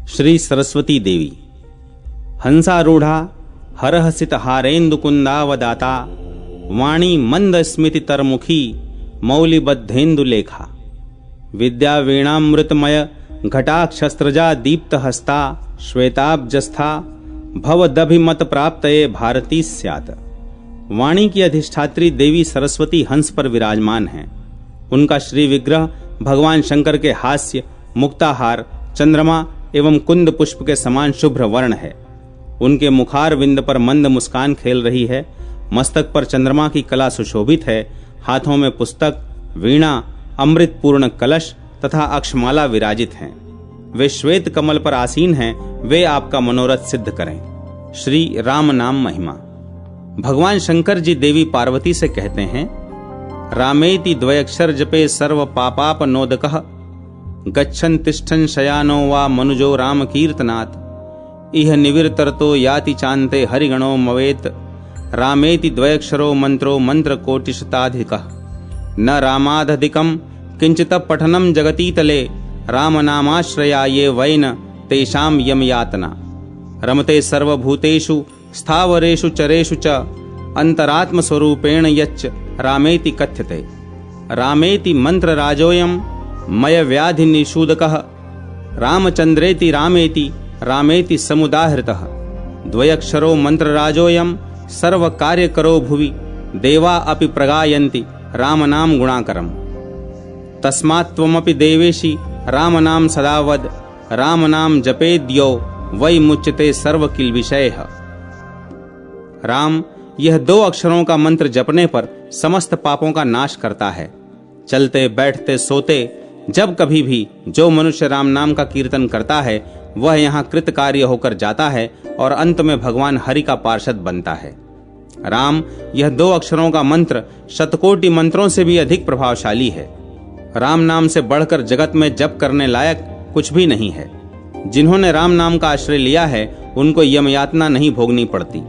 श्री सरस्वती देवी। हंसारूढ़ा हरहसित हारेन्दुकुंदावदाता, वाणी मंद स्मिति तरमुखी मौलिबद्धेन्दु लेखा। विद्या वीणामृतमय घटाक्षस्त्रजा दीप्त हस्ता, श्वेताब्जस्था भवदभिमत प्राप्तये भारती स्यात्। वाणी की अधिष्ठात्री देवी सरस्वती हंस पर विराजमान हैं। उनका श्री विग्रह भगवान शंकर के हास्य, मुक्ताहार, चंद्रमा एवं कुंद पुष्प के समान शुभ्र वर्ण है। उनके मुखार विंद पर मंद मुस्कान खेल रही है। मस्तक पर चंद्रमा की कला सुशोभित है। हाथों में पुस्तक, वीणा, अमृत पूर्ण कलश तथा अक्षमाला विराजित हैं। वे श्वेत कमल पर आसीन हैं। वे आपका मनोरथ सिद्ध करें। श्री राम नाम महिमा। भगवान शंकर जी देवी पार्वती से कहते हैं, रामेति द्वयक्षर जपे सर्व पापापनोदकः, गच्छन् तिष्ठन् शयानो वा मनुजो राम कीर्तनात्। इह निविर्तरतो याति चान्ते हरिगणो मवेत, रामेति द्वयक्षरो मंत्रो मंत्र कोटिशताधिकः। न रामादधिकं किंचित पठनं जगतीतले, राम नामाश्रया ये वैन तेषां यम यातना। रमते सर्वभूतेषु स्थावरेषु चरेषु च, अंतरात्म स्वरूपेण यच्च रामेति कथ्यते। रामेति मंत्र राजोयम मय व्याधि निषूदकः, रामचंद्रेति रामेति रामेति समुदाहृतः। द्वयक्षरो मंत्र राजोयम सर्व कार्य करो भुवि, देवा अपि प्रगायन्ति राम नाम गुणाकरम। तस्मात् त्वमपि देवेशी राम नाम सदा वद, राम नाम जपेद्यो वै मुच्यते सर्व किल विषयः। राम यह दो अक्षरों का मंत्र जपने पर समस्त पापों का नाश करता है। चलते बैठते सोते जब कभी भी जो मनुष्य राम नाम का कीर्तन करता है, वह यहाँ कृतकार्य होकर जाता है और अंत में भगवान हरि का पार्षद बनता है। राम यह दो अक्षरों का मंत्र शतकोटि मंत्रों से भी अधिक प्रभावशाली है। राम नाम से बढ़कर जगत में जप करने लायक कुछ भी नहीं है। जिन्होंने राम नाम का आश्रय लिया है, उनको यम यातना नहीं भोगनी पड़ती।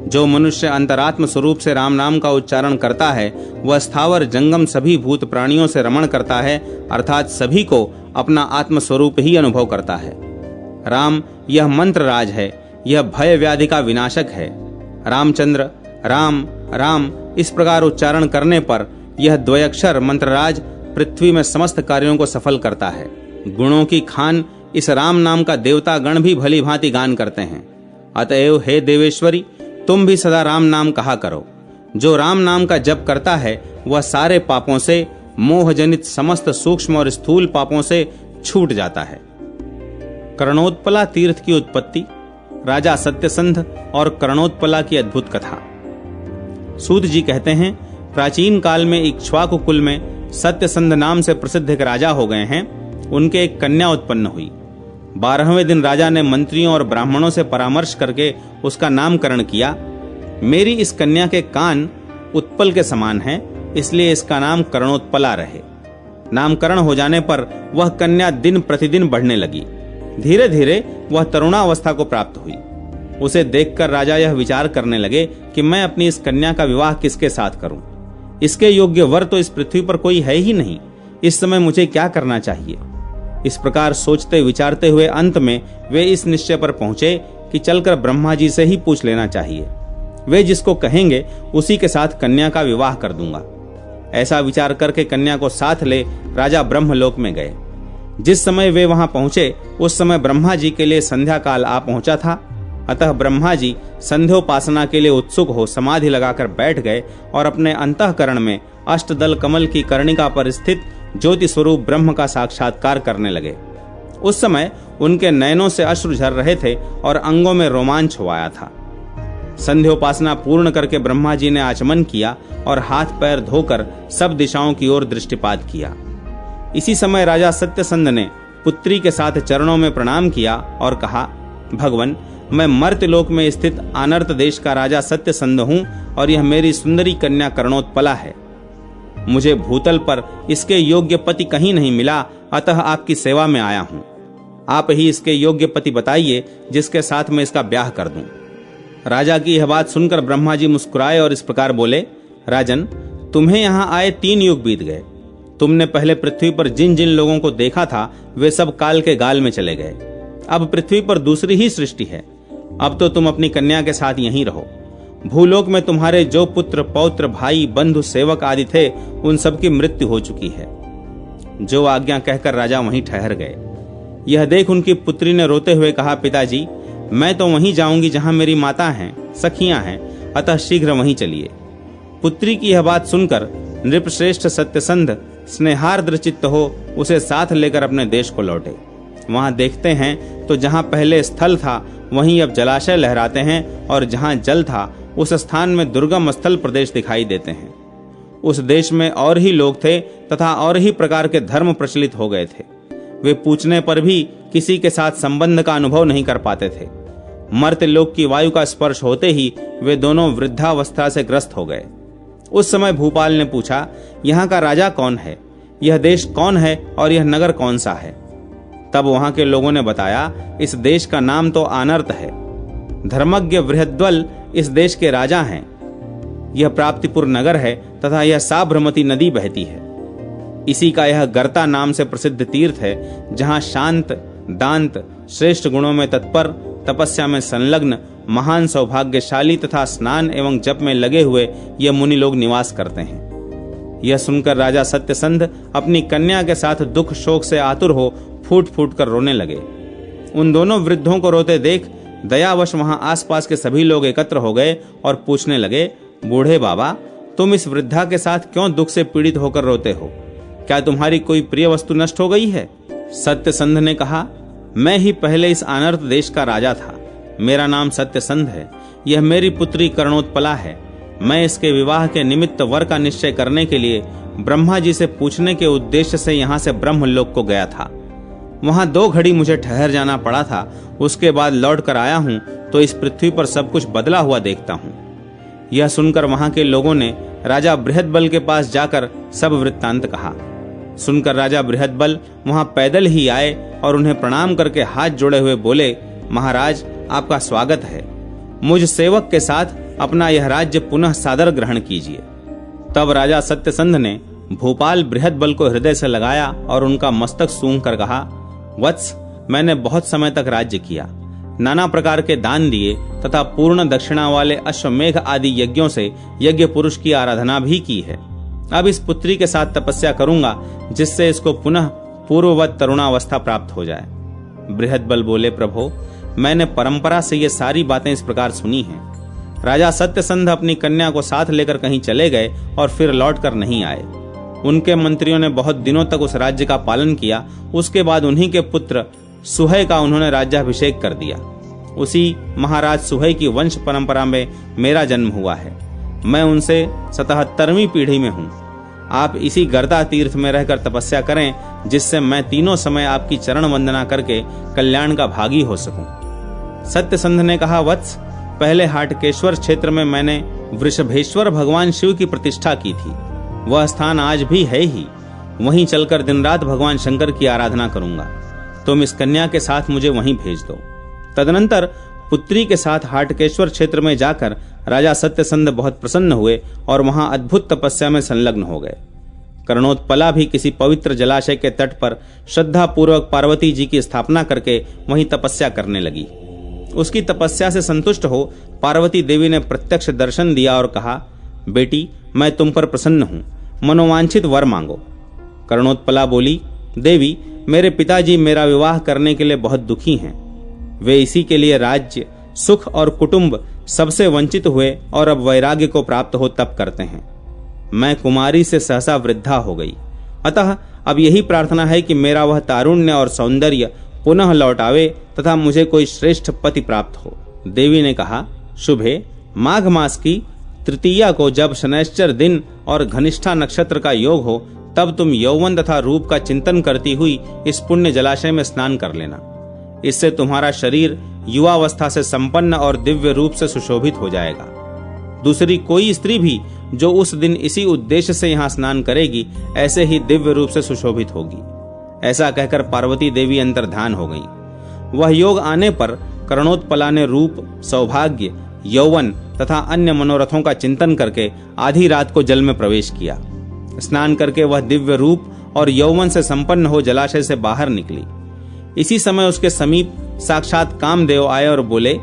जो मनुष्य अंतरात्म स्वरूप से राम नाम का उच्चारण करता है, वह स्थावर जंगम सभी भूत प्राणियों से रमण करता है, अर्थात सभी को अपना आत्म स्वरूप ही अनुभव करता है। राम यह मंत्र राज है। यह भय व्याधि का विनाशक है। रामचंद्र, राम, राम इस प्रकार उच्चारण करने पर यह द्वयक्षर मंत्रराज पृथ्वी में समस्त कार्यों को सफल करता है। गुणों की खान इस राम नाम का देवता गण भी भली भांति गान करते हैं। अतएव हे देवेश्वरी, तुम भी सदा राम नाम कहा करो। जो राम नाम का जप करता है, वह सारे पापों से, मोह जनित समस्त सूक्ष्म और स्थूल पापों से छूट जाता है। कर्णोत्पला तीर्थ की उत्पत्ति, राजा सत्यसंध और कर्णोत्पला की अद्भुत कथा। सूत जी कहते हैं, प्राचीन काल में इक्ष्वाकु कुल में सत्यसंध नाम से प्रसिद्ध एक राजा हो गए हैं। उनके एक कन्या उत्पन्न हुई। 12वें दिन राजा ने मंत्रियों और ब्राह्मणों से परामर्श करके उसका नामकरण किया। मेरी इस कन्या के कान उत्पल के समान हैं, इसलिए इसका नाम कर्णोत्पला रहे। नामकरण हो जाने पर वह कन्या दिन प्रतिदिन बढ़ने लगी। धीरे धीरे वह तरुणावस्था को प्राप्त हुई। उसे देखकर राजा यह विचार करने लगे कि मैं अपनी इस कन्या का विवाह किसके साथ करूं। इसके योग्य वर तो इस पृथ्वी पर कोई है ही नहीं। इस समय मुझे क्या करना चाहिए। इस प्रकार सोचते विचारते हुए अंत में वे इस निश्चय पर पहुंचे कि चलकर ब्रह्मा जी से ही पूछ लेना चाहिए। वे जिसको कहेंगे उसी के साथ कन्या का विवाह कर दूंगा। ऐसा विचार करके कन्या को साथ ले राजा ब्रह्मलोक में गए। जिस समय वे वहां पहुंचे, उस समय ब्रह्मा जी के लिए संध्या काल आ पहुंचा था। अतः ब्रह्मा जी संध्योपासना के लिए उत्सुक हो समाधि लगाकर बैठ गए और अपने अंतःकरण में अष्टदल कमल की कर्णिका पर स्थित ज्योति स्वरूप ब्रह्म का साक्षात्कार करने लगे। उस समय उनके नयनों से अश्रु झर रहे थे और अंगों में रोमांच हो आया था। संध्योपासना पूर्ण करके ब्रह्मा जी ने आचमन किया और हाथ पैर धोकर सब दिशाओं की ओर दृष्टिपात किया। इसी समय राजा सत्यसंध ने पुत्री के साथ चरणों में प्रणाम किया और कहा, भगवन, मैं मर्त्यलोक में स्थित आनर्त देश का राजा सत्यसंध हूं और यह मेरी सुंदरी कन्या कर्णोत्पला है। मुझे भूतल पर इसके योग्य पति कहीं नहीं मिला, अतः आपकी सेवा में आया हूं। आप ही इसके योग्य पति बताइए जिसके साथ मैं इसका ब्याह कर दूं। राजा की यह बात सुनकर ब्रह्मा जी मुस्कुराए और इस प्रकार बोले, राजन, तुम्हें यहाँ आए 3 युग बीत गए। तुमने पहले पृथ्वी पर जिन जिन लोगों को देखा था, वे सब काल के गाल में चले गए। अब पृथ्वी पर दूसरी ही सृष्टि है। अब तो तुम अपनी कन्या के साथ यहीं रहो। भूलोक में तुम्हारे जो पुत्र पौत्र भाई बंधु सेवक आदि थे उन सबकी मृत्यु हो चुकी है। जो आज्ञा कहकर राजा वहीं ठहर गए। यह देख उनकी पुत्री ने रोते हुए कहा, पिताजी मैं तो वहीं जाऊंगी जहां मेरी माता हैं, सखियां हैं, अतः शीघ्र वहीं चलिए। पुत्री की यह बात सुनकर नृपश्रेष्ठ सत्यसंध स्नेहार्द्र चित्त हो उसे साथ लेकर अपने देश को लौटे। वहां देखते हैं तो जहां पहले स्थल था वहीं अब जलाशय लहराते हैं और जहां जल था उस स्थान में दुर्गम स्थल प्रदेश दिखाई देते हैं। उस देश में और ही लोग थे तथा और ही प्रकार के धर्म प्रचलित हो गए थे। वे पूछने पर भी किसी के साथ संबंध का अनुभव नहीं कर पाते थे। मर्त्य लोक की वायु का स्पर्श होते ही वे दोनों वृद्धावस्था से ग्रस्त हो गए। उस समय भूपाल ने पूछा, यहाँ का राजा कौन है, यह देश कौन है और यह नगर कौन सा है? तब वहां के लोगों ने बताया, इस देश का नाम तो आनर्त है। धर्मज्ञ बृहद्वल इस देश के राजा हैं। यह प्राप्तिपुर नगर है तथा यह साबरमती नदी बहती है। इसी का यह गर्ता नाम से प्रसिद्ध तीर्थ है, जहां शांत दांत श्रेष्ठ गुणों में तत्पर, तपस्या में संलग्न, महान सौभाग्यशाली तथा स्नान एवं जप में लगे हुए ये मुनि लोग निवास करते हैं। यह सुनकर राजा सत्यसंध अपनी कन्या के साथ दुख शोक से आतुर हो फूट फूट कर रोने लगे। उन दोनों वृद्धों को रोते देख दयावश वहां आसपास के सभी लोग एकत्र हो गए और पूछने लगे, बूढ़े बाबा तुम इस वृद्धा के साथ क्यों दुख से पीड़ित होकर रोते हो? क्या तुम्हारी कोई प्रिय वस्तु नष्ट हो गई है? सत्यसंध ने कहा, मैं ही पहले इस अनर्थ देश का राजा था। मेरा नाम सत्यसंध है। यह मेरी पुत्री कर्णोत्पला है। मैं इसके विवाह के निमित्त वर का निश्चय करने के लिए ब्रह्मा जी से पूछने के उद्देश्य से यहाँ से ब्रह्मलोक को गया था। वहां 2 घड़ी मुझे ठहर जाना पड़ा था। उसके बाद लौट कर आया हूं तो इस पृथ्वी पर सब कुछ बदला हुआ देखता हूं। यह सुनकर वहां के लोगों ने राजा बृहद्बल के पास जाकर सब वृत्तांत कहा। सुनकर राजा बृहद्बल वहां पैदल ही आए और उन्हें प्रणाम करके हाथ जोड़े हुए बोले, महाराज आपका स्वागत है। मुझ सेवक के साथ अपना यह राज्य पुनः सादर ग्रहण कीजिए। तब राजा सत्यसंध ने भूपाल बृहद्बल को हृदय से लगाया और उनका मस्तक सूंघ कर कहा, वत्स मैंने बहुत समय तक राज्य किया, नाना प्रकार के दान दिए तथा पूर्ण दक्षिणा वाले अश्वमेघ आदि यज्ञों से यज्ञ पुरुष की आराधना भी की है। अब इस पुत्री के साथ तपस्या करूंगा जिससे इसको पुनः पूर्ववत तरुणावस्था प्राप्त हो जाए। बृहद्बल बोले, प्रभो मैंने परंपरा से ये सारी बातें इस प्रकार सुनी हैं। राजा सत्यसंध अपनी कन्या को साथ लेकर कहीं चले गए और फिर लौट कर नहीं आए। उनके मंत्रियों ने बहुत दिनों तक उस राज्य का पालन किया। उसके बाद उन्हीं के पुत्र सुहै का उन्होंने राज्याभिषेक कर दिया। उसी महाराज सुहै की वंश परंपरा में मेरा जन्म हुआ है। मैं उनसे 77वीं पीढ़ी में हूँ। आप इसी गर्दा तीर्थ में रहकर तपस्या करें जिससे मैं तीनों समय आपकी चरण वंदना करके कल्याण का भागी हो सकूं। सत्यसंध ने कहा, वत्स पहले हाटकेश्वर क्षेत्र में मैंने वृषभेश्वर भगवान शिव की प्रतिष्ठा की थी। वह स्थान आज भी है ही। वहीं चलकर दिन रात भगवान शंकर की आराधना करूंगा। तुम इस कन्या के साथ मुझे वहीं भेज दो। तदनंतर पुत्री के साथ हाटकेश्वर क्षेत्र में जाकर राजा सत्यसंध बहुत प्रसन्न हुए और वहां अद्भुत तपस्या में संलग्न हो गए। कर्णोत्पला भी किसी पवित्र जलाशय के तट पर श्रद्धा पूर्वक पार्वती जी की स्थापना करके वहीं तपस्या करने लगी। उसकी तपस्या से संतुष्ट हो पार्वती देवी ने प्रत्यक्ष दर्शन दिया और कहा, बेटी मैं तुम पर प्रसन्न हूं, मनोवांछित वर मांगो। कर्णोत्पला बोली, देवी मेरे पिताजी मेरा विवाह करने के लिए बहुत दुखी हैं। वे इसी के लिए राज्य सुख और कुटुंब सबसे वंचित हुए और अब वैराग्य को प्राप्त हो तप करते हैं। मैं कुमारी से सहसा वृद्धा हो गई, अतः अब यही प्रार्थना है कि मेरा वह तारुण्य और सौंदर्य पुनः लौट आवे तथा मुझे कोई श्रेष्ठ पति प्राप्त हो। देवी ने कहा, शुभे माघ मास की तृतीया को जब शनैश्चर दिन और घनिष्ठा नक्षत्र का योग हो तब तुम यौवन तथा रूप का चिंतन करती हुई इस पुण्य जलाशय में स्नान कर लेना। इससे तुम्हारा शरीर युवावस्था से संपन्न और दिव्य रूप से सुशोभित हो जाएगा। दूसरी कोई स्त्री भी जो उस दिन इसी उद्देश्य से यहाँ स्नान करेगी ऐसे ही दिव्य रूप से सुशोभित होगी। ऐसा कहकर पार्वती देवी अंतर्धान हो गई। वह योग आने पर कर्णोत्पला ने रूप, सौभाग्य, यौवन तथा अन्य मनोरथों का चिंतन करके आधी रात को जल में प्रवेश किया। स्नान करके वह दिव्य रूप और यौवन से संपन्न हो जलाशय से बाहर निकली। इसी समय उसके समीप साक्षात कामदेव आए और बोले,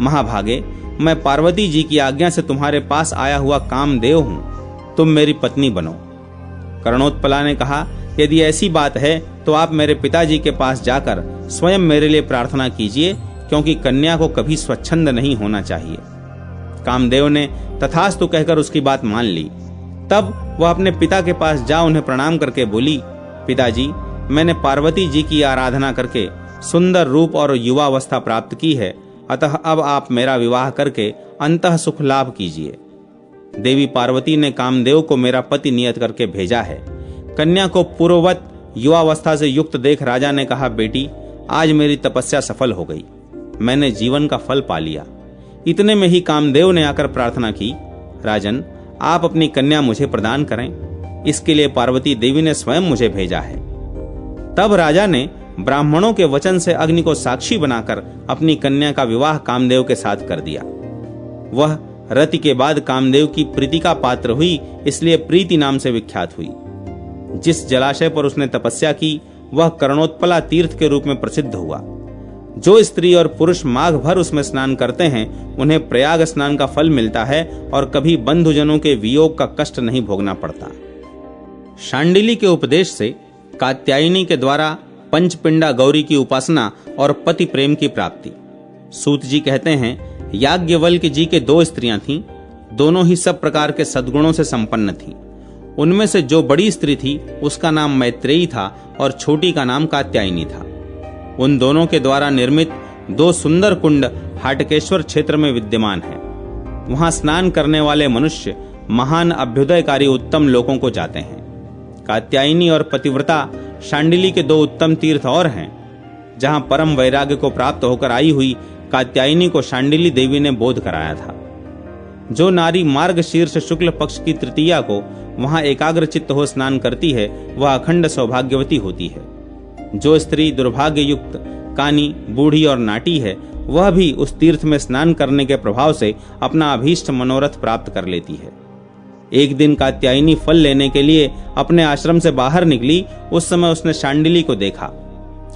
महाभागे, मैं पार्वती जी की आज्ञा से तुम्हारे पास आया हुआ कामदेव हूं, तुम मेरी पत्नी बनो। कर्णोत्पला ने कहा, यदि ऐसी बात है तो आप मेरे पिताजी के पास जाकर स्वयं मेरे लिए प्रार्थना कीजिए, क्योंकि कन्या को कभी स्वच्छंद नहीं होना चाहिए। कामदेव ने तथास्तु कहकर उसकी बात मान ली। तब वह अपने पिता के पास जा उन्हें प्रणाम करके बोली, पिताजी, मैंने पार्वती जी की आराधना करके सुंदर रूप और युवावस्था प्राप्त की है, अतः अब आप मेरा विवाह करके अंतः सुख लाभ कीजिए। देवी पार्वती ने कामदेव को मेरा पति नियत करके भेजा है। कन्या को पूर्ववत युवावस्था से युक्त देख राजा ने कहा, बेटी, आज मेरी तपस्या सफल हो गई, मैंने जीवन का फल पा लिया। इतने में ही कामदेव ने आकर प्रार्थना की, राजन, आप अपनी कन्या मुझे प्रदान करें, इसके लिए पार्वती देवी ने स्वयं मुझे भेजा है। तब राजा ने ब्राह्मणों के वचन से अग्नि को साक्षी बनाकर अपनी कन्या का विवाह कामदेव के साथ कर दिया। वह रति के बाद कामदेव की प्रीति का पात्र हुई, इसलिए प्रीति नाम से विख्यात हुई। जिस जलाशय पर उसने तपस्या की वह कर्णोत्पला तीर्थ के रूप में प्रसिद्ध हुआ। जो स्त्री और पुरुष माघ भर उसमें स्नान करते हैं उन्हें प्रयाग स्नान का फल मिलता है और कभी बंधुजनों के वियोग का कष्ट नहीं भोगना पड़ता। शांडिली के उपदेश से कात्यायनी के द्वारा पंचपिंडा गौरी की उपासना और पति प्रेम की प्राप्ति। सूत जी कहते हैं, याज्ञवल्क्य जी के 2 स्त्रियां थीं, दोनों ही सब प्रकार के सद्गुणों से संपन्न थीं। उनमें से जो बड़ी स्त्री थी उसका नाम मैत्रेयी था और छोटी का नाम कात्यायनी था। उन दोनों के द्वारा निर्मित 2 सुंदर कुंड हाटकेश्वर क्षेत्र में विद्यमान हैं। वहां स्नान करने वाले मनुष्य महान अभ्युदयकारी उत्तम लोकों को जाते हैं। कात्यायनी और पतिव्रता शांडिली के 2 उत्तम तीर्थ और हैं, जहां परम वैराग्य को प्राप्त होकर आई हुई कात्यायनी को शांडिली देवी ने बोध कराया था। जो नारी मार्ग शीर्ष शुक्ल पक्ष की तृतीया को वहां एकाग्र चित्त हो स्नान करती है वह अखंड सौभाग्यवती होती है। जो स्त्री दुर्भाग्य युक्त, कानी, बूढ़ी और नाटी है वह भी उस तीर्थ में स्नान करने के प्रभाव से अपना अभीष्ट मनोरथ प्राप्त कर लेती है। एक दिन कात्यायनी फल लेने के लिए अपने आश्रम से बाहर निकली। उस समय उसने शांडिली को देखा।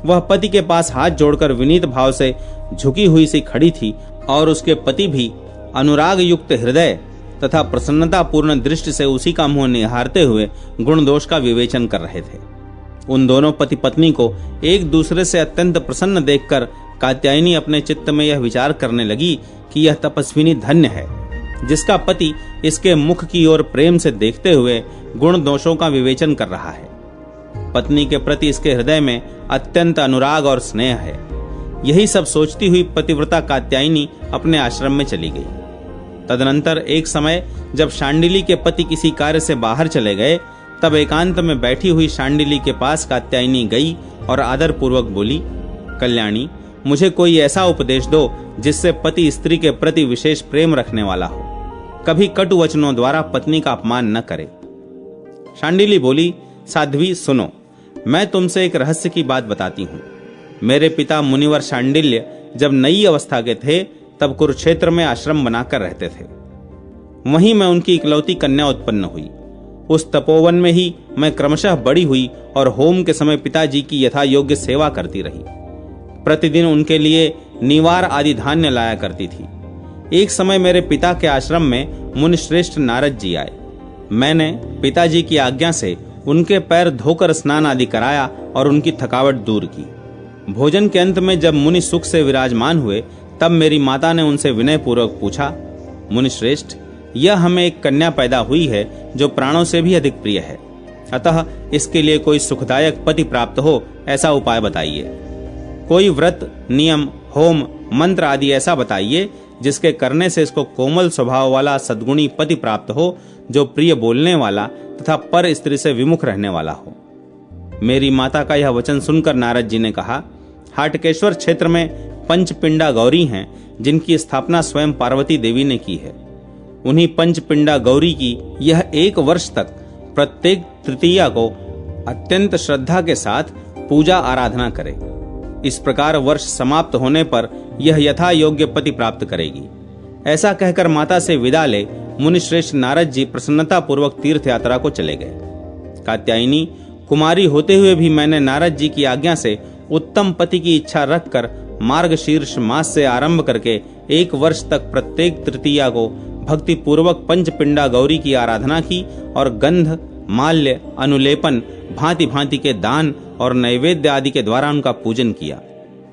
वह पति के पास हाथ जोड़कर विनीत भाव से झुकी हुई सी खड़ी थी और उसके पति भी अनुराग युक्त हृदय तथा प्रसन्नता पूर्ण दृष्टि से उसी का मुंह निहारते हुए गुण दोष का विवेचन कर रहे थे। उन दोनों पति पत्नी को एक दूसरे से अत्यंत प्रसन्न देखकर कात्यायनी अपने चित्त में यह विचार करने लगी कि यह तपस्विनी धन्य है, जिसका पति इसके मुख की ओर प्रेम से देखते हुए गुण दोषों का विवेचन कर रहा है। पत्नी के प्रति इसके हृदय में अत्यंत अनुराग और स्नेह है। यही सब सोचती हुई पतिव्रता कात्यायनी अपने आश्रम में चली गई। तदनंतर एक समय जब शांडिली के पति किसी कार्य से बाहर चले गए, तब एकांत में बैठी हुई शांडिली के पास कात्यायनी गई और आदर पूर्वक बोली, कल्याणी, मुझे कोई ऐसा उपदेश दो जिससे पति स्त्री के प्रति विशेष प्रेम रखने वाला हो, कभी कटु वचनों द्वारा पत्नी का अपमान न करे। शांडिली बोली, साध्वी सुनो, मैं तुमसे एक रहस्य की बात बताती हूँ। मेरे पिता मुनिवर शांडिल्य जब नई अवस्था के थे तब कुरुक्षेत्र में आश्रम बनाकर रहते थे। वहीं मैं उनकी इकलौती कन्या उत्पन्न हुई। उस तपोवन में ही मैं क्रमशः बड़ी हुई और होम के समय पिताजी की यथा योग्य सेवा करती रही। प्रतिदिन उनके लिए निवार आदि धान्य लाया करती थी। एक समय मेरे पिता के आश्रम में मुनिश्रेष्ठ नारद जी आए। मैंने पिताजी की आज्ञा से उनके पैर धोकर स्नान आदि कराया और उनकी थकावट दूर की। भोजन के अंत में जब मुनि सुख से विराजमान हुए तब मेरी माता ने उनसे विनय पूर्वक पूछा, मुनिश्रेष्ठ, यह हमें एक कन्या पैदा हुई है जो प्राणों से भी अधिक प्रिय है, अतः इसके लिए कोई सुखदायक पति प्राप्त हो ऐसा उपाय बताइए। कोई व्रत, नियम, होम, मंत्र आदि ऐसा बताइए जिसके करने से इसको कोमल स्वभाव वाला सद्गुणी पति प्राप्त हो, जो प्रिय बोलने वाला तथा पर स्त्री से विमुख रहने वाला हो। मेरी माता का यह वचन सुनकर नारद जी ने कहा, हाटकेश्वर क्षेत्र में पंचपिंडा गौरी हैं, जिनकी स्थापना स्वयं पार्वती देवी ने की है। उन्हीं पंचपिंडा गौरी की यह 1 वर्ष तक प्रत्येक तृतीया को अत्यंत श्रद्धा के साथ पूजा आराधना करे। इस प्रकार वर्ष समाप्त होने पर यह यथा योग्य पति प्राप्त करेगी। ऐसा कहकर माता से विदा ले मुनिश्रेष्ठ नारद जी प्रसन्नता पूर्वक तीर्थ यात्रा को चले गए। कात्यायनी, कुमारी होते हुए भी मैंने नारद जी की आज्ञा से उत्तम पति की इच्छा रखकर मार्गशीर्ष मास से आरंभ करके 1 वर्ष तक प्रत्येक तृतीया को भक्ति पूर्वक पंचपिंडा गौरी की आराधना की और गंध, माल्य, अनुलेपन, भांति भांति के दान और नैवेद्य आदि के द्वारा उनका पूजन किया।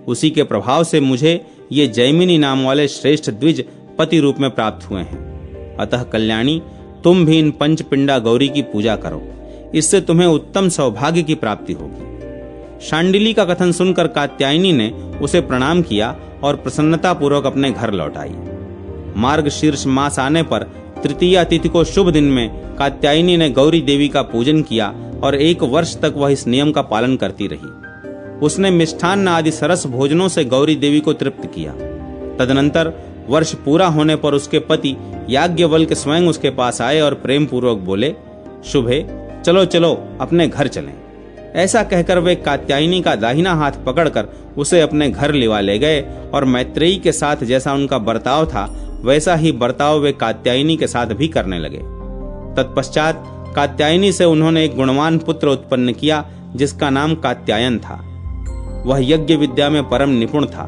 उसी के प्रभाव से मुझे ये जैमिनी नाम वाले श्रेष्ठ द्विज पति रूप में प्राप्त हुए हैं। अतः कल्याणी, तुम भी इन पंचपिंडा गौरी की पूजा करो, इससे तुम्हें उत्तम सौभाग्य की प्राप्ति होगी। शांडिली का कथन सुनकर कात्यायनी ने उसे प्रणाम किया और प्रसन्नता पूर्वक अपने घर लौट आई। मार्गशीर्ष मास आने पर तृतीया तिथि को शुभ दिन में कात्यायनी ने गौरी देवी का पूजन किया और 1 वर्ष तक वह इस नियम का पालन करती रही। उसने मिष्ठान्न आदि सरस भोजनों से गौरी देवी को तृप्त किया। तदनंतर वर्ष पूरा होने पर उसके पति याज्ञवल्क्य स्वयं उसके पास आए और प्रेम पूर्वक बोले, शुभे, चलो चलो अपने घर चलें। ऐसा कहकर वे कात्यायनी का दाहिना हाथ पकड़कर उसे अपने घर लिवा ले गए और मैत्रेयी के साथ जैसा उनका बर्ताव था वैसा ही बर्ताव वे कात्यायनी के साथ भी करने लगे। तत्पश्चात कात्यायनी से उन्होंने एक गुणवान पुत्र उत्पन्न किया जिसका नाम कात्यायन था। वह यज्ञ विद्या में परम निपुण था।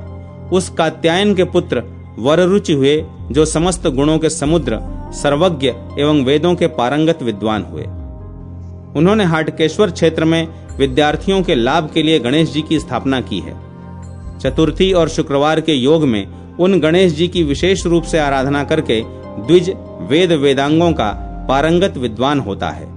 उस कात्यायन के पुत्र वररुचि हुए जो समस्त गुणों के समुद्र, सर्वज्ञ एवं वेदों के पारंगत विद्वान हुए। उन्होंने हाटकेश्वर क्षेत्र में विद्यार्थियों के लाभ के लिए गणेश जी की स्थापना की है। चतुर्थी और शुक्रवार के योग में उन गणेश जी की विशेष रूप से आराधना करके द्विज वेद वेदांगों का पारंगत विद्वान होता है।